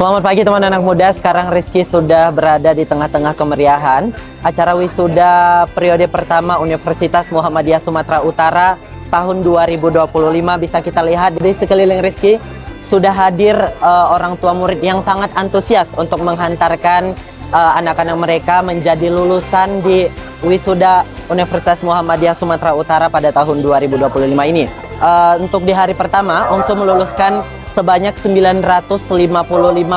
Selamat pagi teman anak muda, sekarang Rizky sudah berada di tengah-tengah kemeriahan acara wisuda periode pertama Universitas Muhammadiyah Sumatera Utara tahun 2025. Bisa kita lihat di sekeliling Rizky sudah hadir orang tua murid yang sangat antusias untuk menghantarkan anak-anak mereka menjadi lulusan di wisuda Universitas Muhammadiyah Sumatera Utara pada tahun 2025 ini. Untuk di hari pertama, UNSU meluluskan sebanyak 955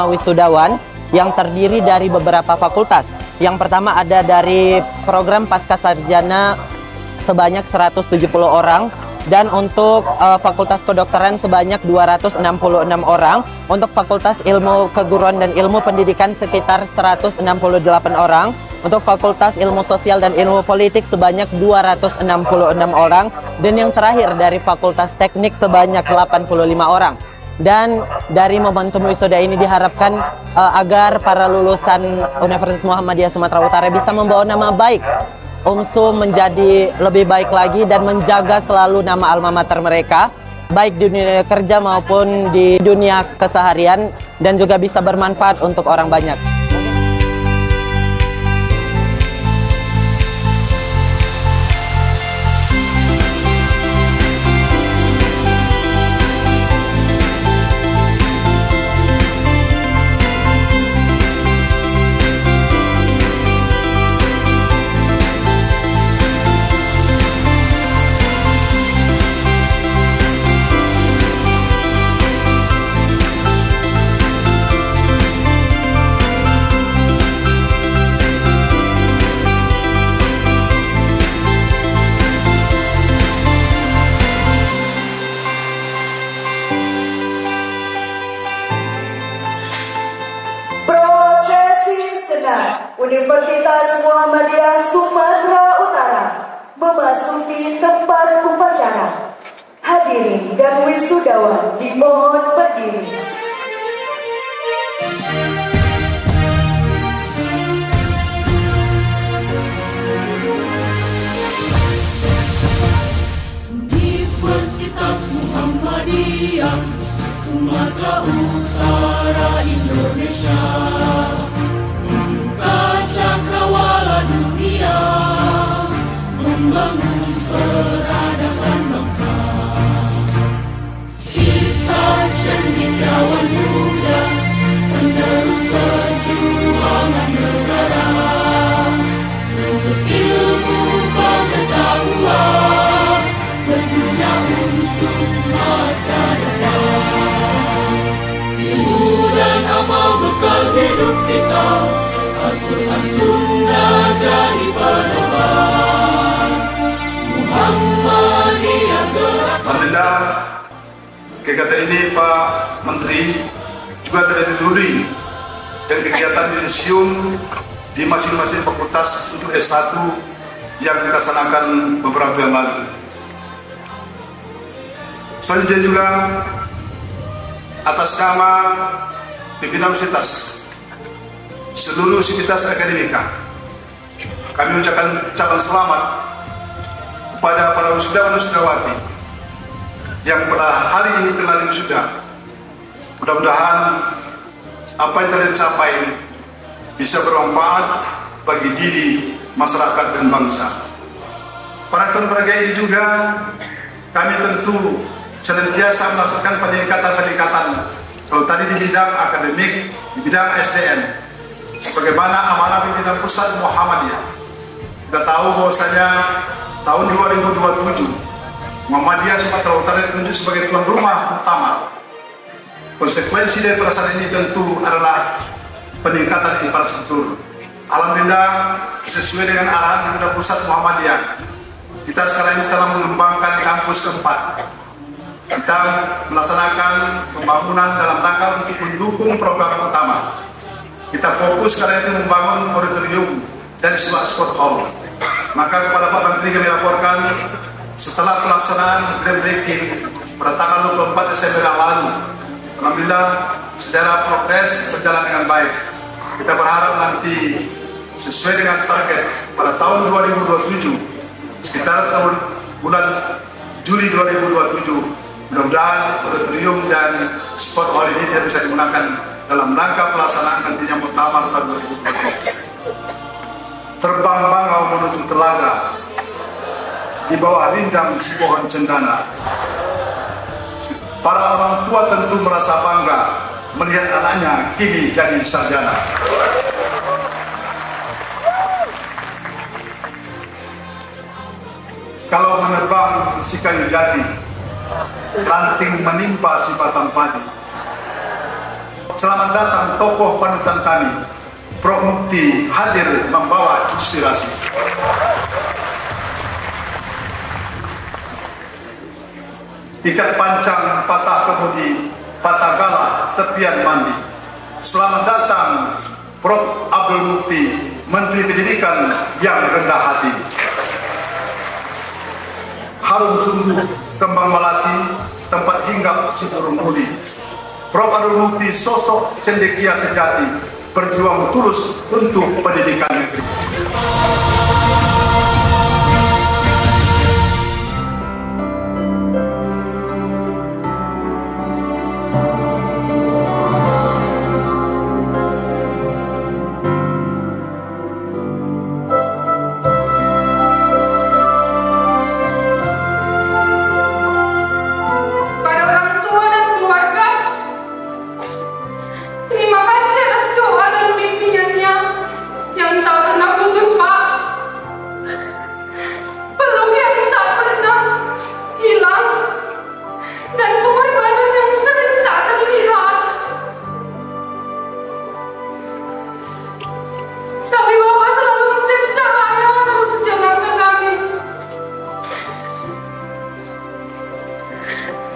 wisudawan yang terdiri dari beberapa fakultas. Yang pertama ada dari program Pasca Sarjana sebanyak 170 orang, dan untuk Fakultas Kedokteran sebanyak 266 orang, untuk Fakultas Ilmu Keguruan dan Ilmu Pendidikan sekitar 168 orang, untuk Fakultas Ilmu Sosial dan Ilmu Politik sebanyak 266 orang, dan yang terakhir dari Fakultas Teknik sebanyak 85 orang. Dan dari momentum wisuda ini diharapkan agar para lulusan Universitas Muhammadiyah Sumatera Utara bisa membawa nama baik UNSU menjadi lebih baik lagi dan menjaga selalu nama alma mater mereka, baik di dunia kerja maupun di dunia keseharian, dan juga bisa bermanfaat untuk orang banyak. Universitas Muhammadiyah Sumatera Utara memasuki tempat upacara. Hadirin dan wisudawan dimohon berdiri. Universitas Muhammadiyah Sumatera Utara Indonesia cakrawala dunia, membangun peradaban bangsa. Kita cendekiawan muda, penerus perjuangan negara, untuk ilmu pengetahuan berguna untuk masa depan. Ilmu dan amal bekal hidup kita, Al-Quran Sunnah jadi pedoman, Muhammadiyah gerak. Alhamdulillah, kegiatan ini Pak Menteri juga telah didahului dan kegiatan museum di masing-masing fakultas untuk S1 yang kita laksanakan beberapa yang lalu. Selanjutnya juga atas nama pimpinan universitas, seluruh sivitas akademika, kami mengucapkan ucapan selamat kepada para wisudawan-wisudawati yang pada hari ini telah wisuda. Mudah-mudahan apa yang telah dicapai bisa bermanfaat bagi diri, masyarakat, dan bangsa. Para tenaga ini juga kami tentu senantiasa melaksanakan peningkatan-peningkatan, kalau tadi di bidang akademik, di bidang SDM, sebagaimana amanah pimpinan pusat Muhammadiyah. Kita tahu bahwasanya tahun 2027 Muhammadiyah Sumatera Utara ditunjuk sebagai tuan rumah utama. Konsekuensi dari perasaan ini tentu adalah peningkatan infrastruktur. Alhamdulillah, sesuai dengan arahan pimpinan pusat Muhammadiyah, kita sekarang ini telah mengembangkan kampus keempat. Kita melaksanakan pembangunan dalam rangka untuk mendukung program utama. Kita fokus karena itu membangun auditorium dan sebuah sport hall. Maka kepada Pak Menteri kami laporkan, setelah pelaksanaan groundbreaking pada tanggal 24 Desember yang lalu, alhamdulillah secara progres berjalan dengan baik. Kita berharap nanti sesuai dengan target pada tahun 2027, sekitar tahun bulan Juli 2027, mudah-mudahan auditorium dan sport hall ini tidak bisa digunakan dalam rangka pelaksanaan nantinya Muktamar tahun 2020. Terbang bangau menuju telaga di bawah rindang si pohon cendana. Para orang tua tentu merasa bangga melihat anaknya kini jadi sarjana. Kalau menerbang si kayu jati, ranting menimpa si batang padi. Selamat datang tokoh panutan kami, Prof. Mukti hadir membawa inspirasi. Ikat pancang patah kemudi, patah galah tepian mandi. Selamat datang Prof. Abdul Mukti, Menteri Pendidikan yang rendah hati. Harum sungguh kembang melati, tempat hinggap si burung uli. Prof. Abdul Mukti sosok cendekia sejati, berjuang tulus untuk pendidikan negeri.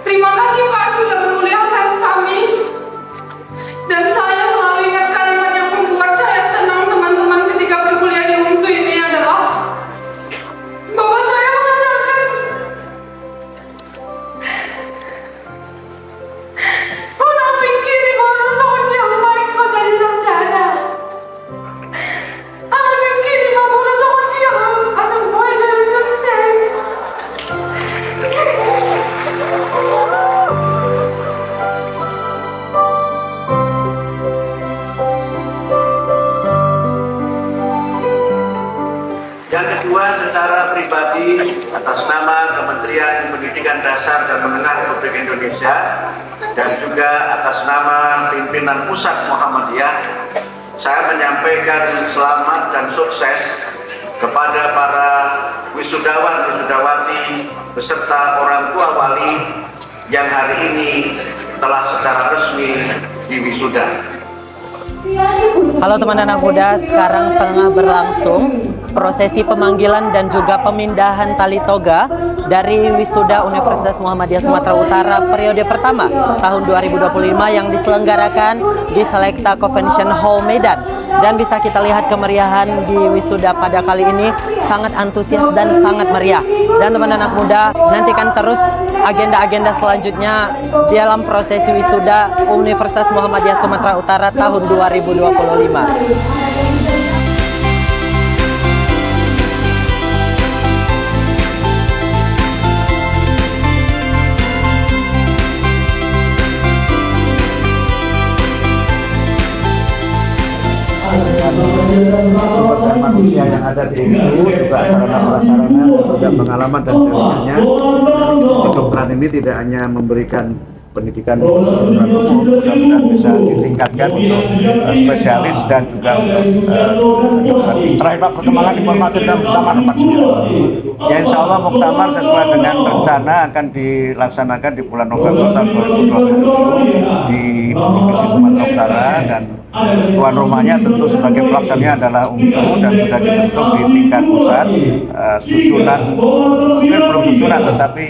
Terima kasih Pak sudah memuliakan kami. Dan saya selalu ingat kalimat yang membuat saya tenang teman-teman ketika berkuliah di UNSU ini adalah bahwa saya mengatakan orang pikir baru soal yang baik kau jadi sarjana. Orang pikir baru soal yang asal boy dari sukses. Yang kedua, secara pribadi atas nama Kementerian Pendidikan Dasar dan Menengah Republik Indonesia dan juga atas nama pimpinan Pusat Muhammadiyah, saya menyampaikan selamat dan sukses kepada para wisudawan-wisudawati beserta orang tua wali yang hari ini telah secara resmi diwisuda. Halo teman anak muda, sekarang tengah berlangsung prosesi pemanggilan dan juga pemindahan tali toga dari wisuda Universitas Muhammadiyah Sumatera Utara periode pertama tahun 2025 yang diselenggarakan di Selekta Convention Hall Medan. Dan bisa kita lihat kemeriahan di wisuda pada kali ini sangat antusias dan sangat meriah. Dan teman anak muda, nantikan terus agenda-agenda selanjutnya dalam prosesi wisuda Universitas Muhammadiyah Sumatera Utara tahun 2025. Sumber manusia yang ada di UNSU juga sarana-prasarana dan pengalaman dan jaringannya. Kedokteran ini tidak hanya memberikan pendidikan kedokteran umum, mudah-mudahan bisa ditingkatkan untuk spesialis dan juga untuk terakhir Pak, perkembangan informasi tentang Muktamar 49. ya insya Allah Muktamar sesuai dengan rencana akan dilaksanakan di bulan November tahun 2027 di Provinsi Sumatera Utara, dan tuan rumahnya tentu sebagai pelaksananya adalah UNSU dan sudah dibentuk di tingkat pusat. Susunan, mungkin belum susunan tetapi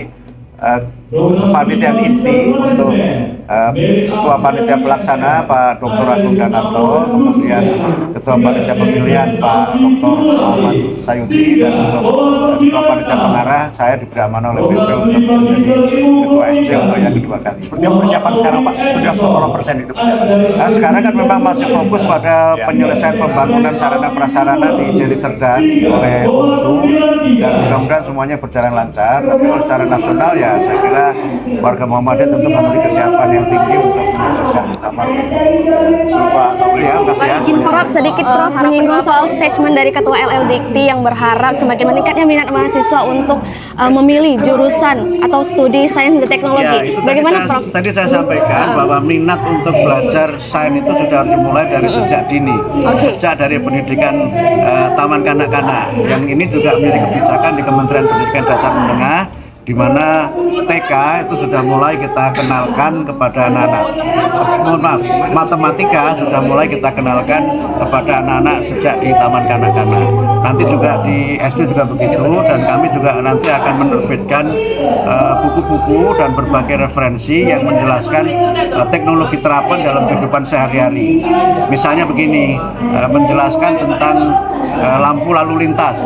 panitian inti untuk Ketua Panitia Pelaksana Pak Dr. Agung Danarto, kemudian Ketua Panitia Pemilihan Pak Dr. Muhammad Sayudi, dan untuk Ketua Panitia Pengarah saya diberi amanah oleh BP untuk menjadi Ketua SC untuk yang kedua kali. Seperti apa persiapan sekarang Pak? Sudah 90% itu persiapan? Nah, sekarang kan memang masih fokus pada penyelesaian pembangunan sarana prasarana di Deli Serdang oleh UNSU, dan mudah-mudahan semuanya berjalan lancar. Tapi kalau secara nasional ya saya kira warga Muhammadiyah tentu memiliki kesiapan yang yang tinggi untuk menyukseskan taman. Izin Prof, sedikit Prof menyinggung soal statement dari Ketua LLDikti yang berharap semakin meningkatnya minat mahasiswa untuk memilih jurusan atau studi sains dan teknologi. Ya, itu Bagaimana Prof? Tadi saya sampaikan bahwa minat untuk belajar sains itu sudah dimulai dari sejak dini, sejak dari pendidikan taman kanak-kanak. Yang ini juga menjadi kebijakan di Kementerian Pendidikan Dasar Menengah, di mana TK itu sudah mulai kita kenalkan kepada anak-anak. Mohon maaf, matematika sudah mulai kita kenalkan kepada anak-anak sejak di taman kanak-kanak. Nanti juga di SD juga begitu, dan kami juga nanti akan menerbitkan buku-buku dan berbagai referensi yang menjelaskan teknologi terapan dalam kehidupan sehari-hari. Misalnya begini, menjelaskan tentang lampu lalu lintas.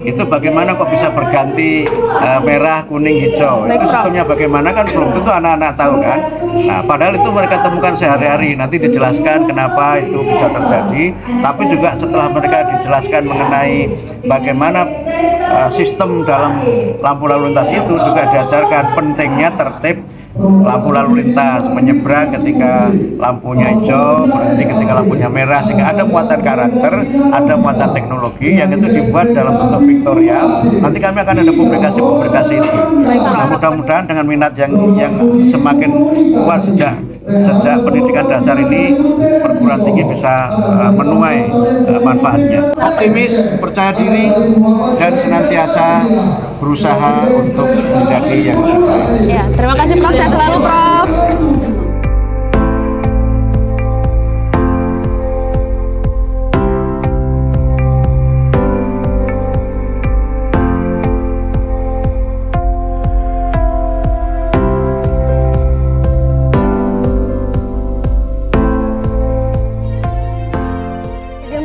Itu bagaimana kok bisa berganti merah, kuning, hijau. Itu sistemnya bagaimana kan belum tentu anak-anak tahu kan. Nah, padahal itu mereka temukan sehari-hari. Nanti dijelaskan kenapa itu bisa terjadi. Tapi juga setelah mereka dijelaskan mengenai bagaimana sistem dalam lampu lalu lintas itu, juga diajarkan pentingnya tertib lampu lalu lintas, menyeberang ketika lampunya hijau, berhenti ketika lampunya merah, sehingga ada muatan karakter, ada muatan teknologi yang itu dibuat dalam bentuk piktorial. Nanti kami akan ada publikasi itu. Nah, mudah-mudahan dengan minat yang semakin kuat sejak pendidikan dasar ini, perguruan tinggi bisa menuai manfaatnya. Optimis, percaya diri, dan senantiasa berusaha untuk menjadi yang terbaik. Ya, terima kasih Prof. Sehat selalu Prof.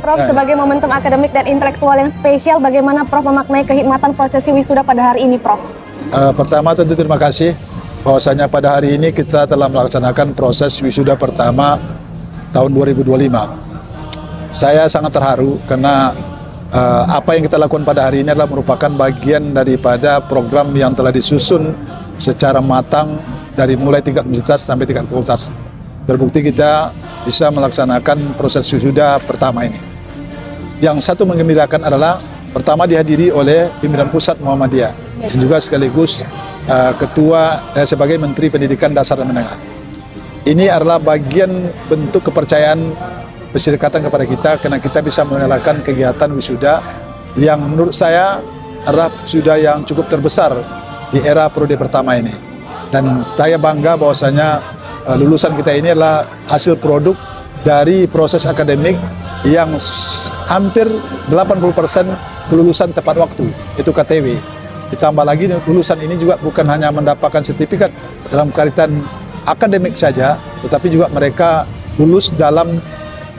Prof, sebagai momentum akademik dan intelektual yang spesial, bagaimana Prof memaknai kehikmatan prosesi wisuda pada hari ini, Prof? Pertama tentu terima kasih bahwasanya pada hari ini kita telah melaksanakan proses wisuda pertama tahun 2025. Saya sangat terharu karena apa yang kita lakukan pada hari ini adalah merupakan bagian daripada program yang telah disusun secara matang dari mulai tingkat universitas sampai tingkat fakultas. Terbukti kita bisa melaksanakan proses wisuda pertama ini. Yang satu menggembirakan adalah pertama dihadiri oleh pimpinan pusat Muhammadiyah dan juga sekaligus ketua sebagai Menteri Pendidikan Dasar dan Menengah. Ini adalah bagian bentuk kepercayaan persyarikatan kepada kita karena kita bisa menyelenggarakan kegiatan wisuda yang menurut saya adalah wisuda yang cukup terbesar di era periode pertama ini. Dan saya bangga bahwasanya lulusan kita ini adalah hasil produk dari proses akademik yang hampir 80% kelulusan tepat waktu, itu KTW. Ditambah lagi lulusan ini juga bukan hanya mendapatkan sertifikat dalam kaitan akademik saja, tetapi juga mereka lulus dalam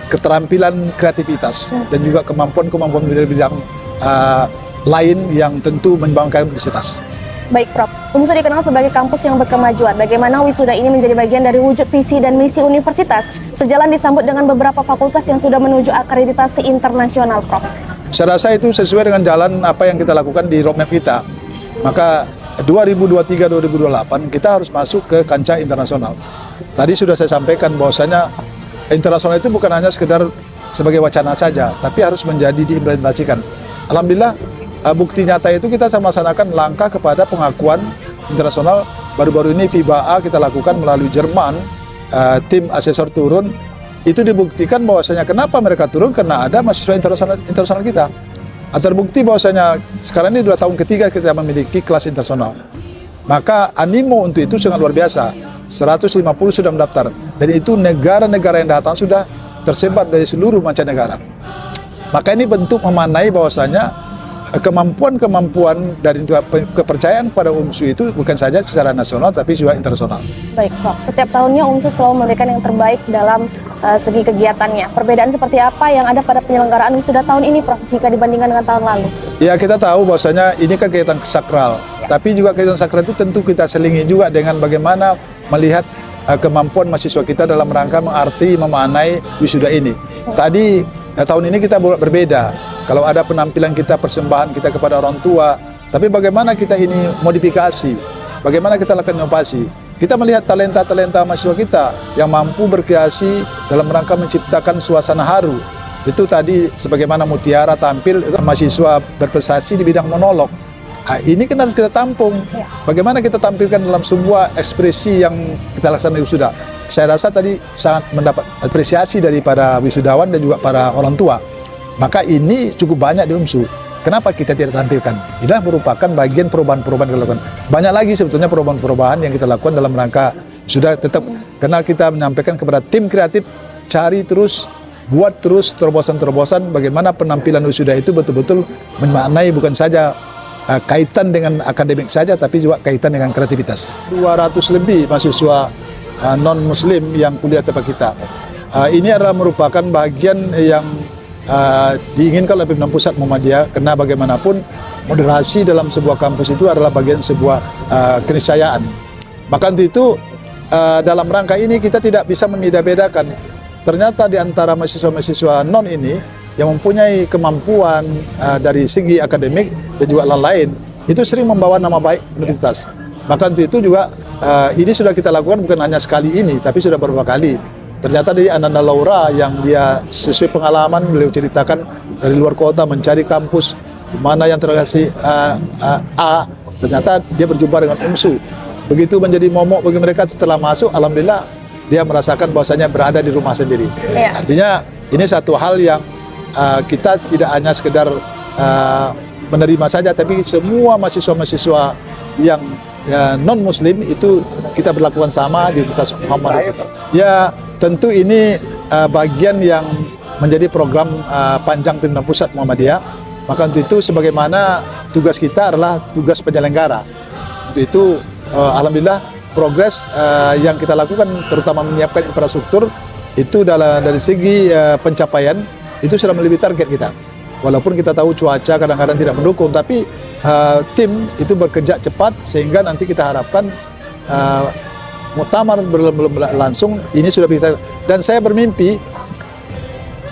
keterampilan kreativitas dan juga kemampuan-kemampuan bidang lain yang tentu membanggakan universitas. Baik Prof, UNSUR dikenal sebagai kampus yang berkemajuan. Bagaimana wisuda ini menjadi bagian dari wujud visi dan misi universitas, sejalan disambut dengan beberapa fakultas yang sudah menuju akreditasi internasional, Prof? Saya rasa itu sesuai dengan jalan apa yang kita lakukan di roadmap kita. Maka 2023-2028 kita harus masuk ke kancah internasional. Tadi sudah saya sampaikan bahwasanya internasional itu bukan hanya sekedar sebagai wacana saja, tapi harus menjadi diimplementasikan. Alhamdulillah, bukti nyata itu kita melaksanakan langkah kepada pengakuan internasional. Baru-baru ini FIBA A kita lakukan melalui Jerman, tim asesor turun, itu dibuktikan bahwasanya kenapa mereka turun, karena ada mahasiswa internasional kita. Terbukti bahwasanya sekarang ini 2 tahun ketiga kita memiliki kelas internasional. Maka animo untuk itu sangat luar biasa. 150 sudah mendaftar, dan itu negara-negara yang datang sudah tersebar dari seluruh mancanegara. Maka ini bentuk memanai bahwasanya kemampuan dari kepercayaan kepada UNSUR itu bukan saja secara nasional tapi juga internasional. Baik Prof, setiap tahunnya UNSUR selalu memberikan yang terbaik dalam segi kegiatannya. Perbedaan seperti apa yang ada pada penyelenggaraan wisuda tahun ini, Prof, jika dibandingkan dengan tahun lalu? Ya, kita tahu bahwasanya ini kan kegiatan sakral, tapi juga kegiatan sakral itu tentu kita selingi juga dengan bagaimana melihat kemampuan mahasiswa kita dalam rangka mengarti, memaknai wisuda ini. Tadi tahun ini kita berbeda. Kalau ada penampilan kita, persembahan kita kepada orang tua, tapi bagaimana kita ini modifikasi, bagaimana kita lakukan inovasi. kita melihat talenta-talenta mahasiswa kita yang mampu berkreasi dalam rangka menciptakan suasana haru. Itu tadi sebagaimana Mutiara tampil, mahasiswa berprestasi di bidang monolog. Nah, ini kan harus kita tampung. Bagaimana kita tampilkan dalam sebuah ekspresi yang kita laksanakan wisuda. Saya rasa tadi sangat mendapat apresiasi dari para wisudawan dan juga para orang tua. Maka ini cukup banyak di UMSU. Kenapa kita tidak tampilkan? Inilah merupakan bagian perubahan-perubahan yang kita lakukan. Banyak lagi sebetulnya perubahan-perubahan yang kita lakukan dalam rangka sudah tetap, karena kita menyampaikan kepada tim kreatif, cari terus, buat terus terobosan-terobosan bagaimana penampilan wisuda itu betul-betul memaknai bukan saja kaitan dengan akademik saja, tapi juga kaitan dengan kreativitas. 200 lebih mahasiswa non-muslim yang kuliah tempat kita. Ini adalah merupakan bagian yang diinginkan oleh pimpinan pusat Muhammadiyah, karena bagaimanapun moderasi dalam sebuah kampus itu adalah bagian sebuah keniscayaan. Maka untuk itu dalam rangka ini kita tidak bisa membeda-bedakan. Ternyata di antara mahasiswa-mahasiswa non ini yang mempunyai kemampuan dari segi akademik dan juga lain-lain, itu sering membawa nama baik universitas. Maka untuk itu juga ini sudah kita lakukan bukan hanya sekali ini, tapi sudah beberapa kali. Ternyata dari Ananda Laura yang dia sesuai pengalaman beliau ceritakan dari luar kota mencari kampus di mana yang terkasih A, ternyata dia berjumpa dengan UMSU. Begitu menjadi momok bagi mereka setelah masuk, alhamdulillah dia merasakan bahwasanya berada di rumah sendiri. Artinya ini satu hal yang kita tidak hanya sekedar menerima saja, tapi semua mahasiswa-mahasiswa yang non-muslim itu kita berlakukan sama di Universitas Muhammadiyah. Ya, tentu ini bagian yang menjadi program panjang pimpinan pusat Muhammadiyah. Maka untuk itu sebagaimana tugas kita adalah tugas penyelenggara. Untuk itu alhamdulillah progres yang kita lakukan terutama menyiapkan infrastruktur itu dari segi pencapaian itu sudah melebihi target kita. Walaupun kita tahu cuaca kadang-kadang tidak mendukung, tapi tim itu bekerja cepat sehingga nanti kita harapkan muktamar belum langsung ini sudah bisa. Dan saya bermimpi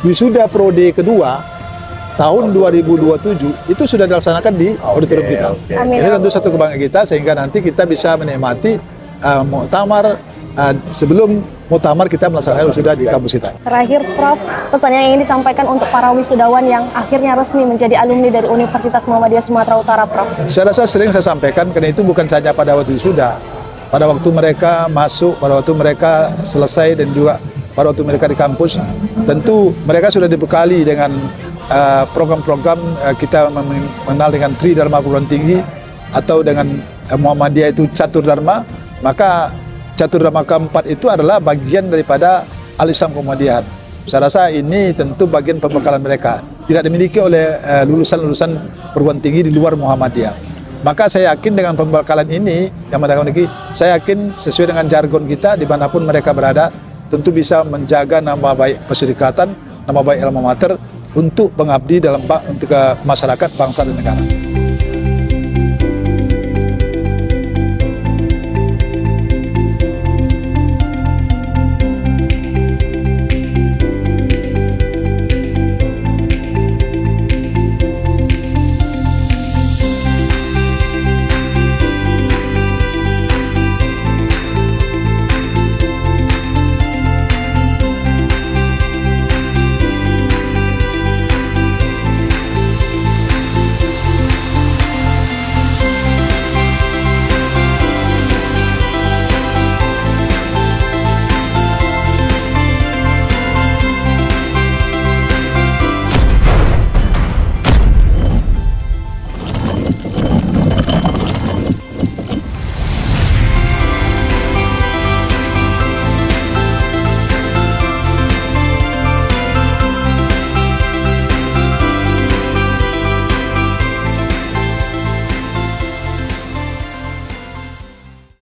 wisuda prode kedua tahun 2027 itu sudah dilaksanakan di auditorium kita. Ini tentu satu kebanggaan kita sehingga nanti kita bisa menikmati muktamar sebelum muktamar kita melaksanakan wisuda di kampus kita. Terakhir, Prof, pesan yang ingin disampaikan untuk para wisudawan yang akhirnya resmi menjadi alumni dari Universitas Muhammadiyah Sumatera Utara, Prof. Saya rasa sering saya sampaikan, karena itu bukan saja pada waktu wisuda, pada waktu mereka masuk, pada waktu mereka selesai, dan juga pada waktu mereka di kampus, tentu mereka sudah dibekali dengan program-program kita mengenal dengan Tri Dharma Perguruan Tinggi atau dengan Muhammadiyah itu Catur Dharma. Maka Catur Dharma keempat itu adalah bagian daripada Al-Islam Muhammadiyah. Saya rasa ini tentu bagian pembekalan mereka. Tidak dimiliki oleh lulusan-lulusan perguruan tinggi di luar Muhammadiyah. Maka saya yakin dengan pembekalan ini yang mereka miliki, saya yakin sesuai dengan jargon kita dimanapun mereka berada, tentu bisa menjaga nama baik perserikatan, nama baik alma mater untuk mengabdi dalam untuk masyarakat, bangsa dan negara.